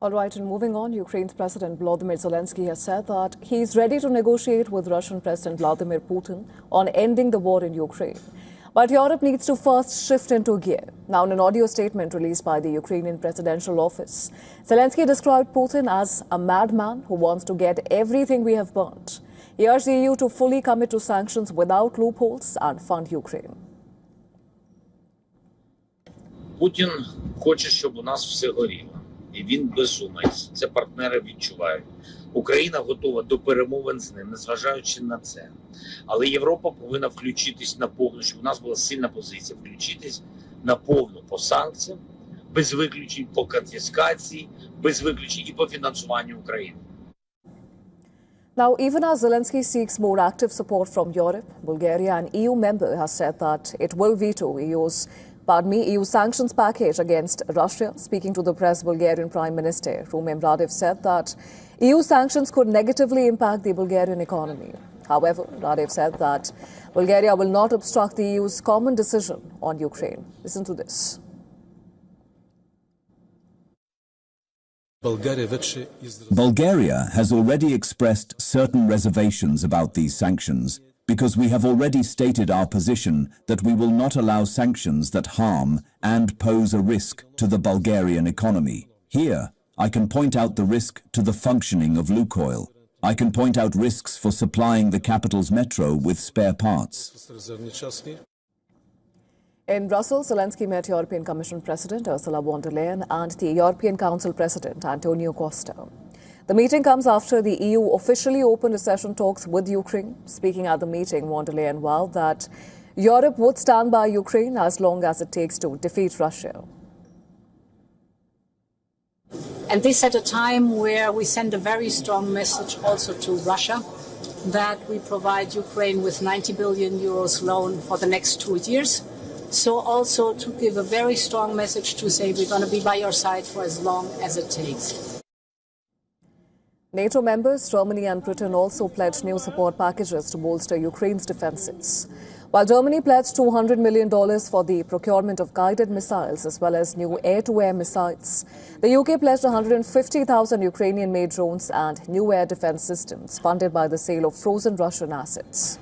All right, and moving on, Ukraine's President Volodymyr Zelenskyy has said that he's ready to negotiate with Russian President Vladimir Putin on ending the war in Ukraine. But Europe needs to first shift into gear. Now, in an audio statement released by the Ukrainian presidential office, Zelenskyy described Putin as a madman who wants to get everything we have burnt. He urged the EU to fully commit to sanctions without loopholes and fund Ukraine. Путін хоче, щоб у нас все горіло. І він безумець. Це партнери відчувають. Україна готова до перемовин з ним, незважаючи на це. Але Європа повинна включитись наповну, щоб у нас була сильна позиція, включитись наповну по санкціям, без виключень по конфіскації, без виключень і по фінансуванню України. Now, even as Zelensky seeks more active support from Europe, Bulgaria, an EU member, has said that it will veto EU sanctions package against Russia. Speaking to the press, Bulgarian Prime Minister Rumen Radev said that EU sanctions could negatively impact the Bulgarian economy. However, Radev said that Bulgaria will not obstruct the EU's common decision on Ukraine. Listen to this. Bulgaria has already expressed certain reservations about these sanctions because we have already stated our position that we will not allow sanctions that harm and pose a risk to the Bulgarian economy. Here, I can point out the risk to the functioning of Lukoil. I can point out risks for supplying the capital's metro with spare parts. In Brussels, Zelensky met European Commission President Ursula von der Leyen and the European Council President Antonio Costa. The meeting comes after the EU officially opened accession talks with Ukraine. Speaking at the meeting, von der Leyen vowed that Europe would stand by Ukraine as long as it takes to defeat Russia. And this at a time where we send a very strong message also to Russia that we provide Ukraine with 90 billion euros loan for the next 2 years. So also to give a very strong message to say we're going to be by your side for as long as it takes. NATO members, Germany and Britain also pledged new support packages to bolster Ukraine's defenses. While Germany pledged $200 million for the procurement of guided missiles as well as new air-to-air missiles, the UK pledged 150,000 Ukrainian-made drones and new air defense systems funded by the sale of frozen Russian assets.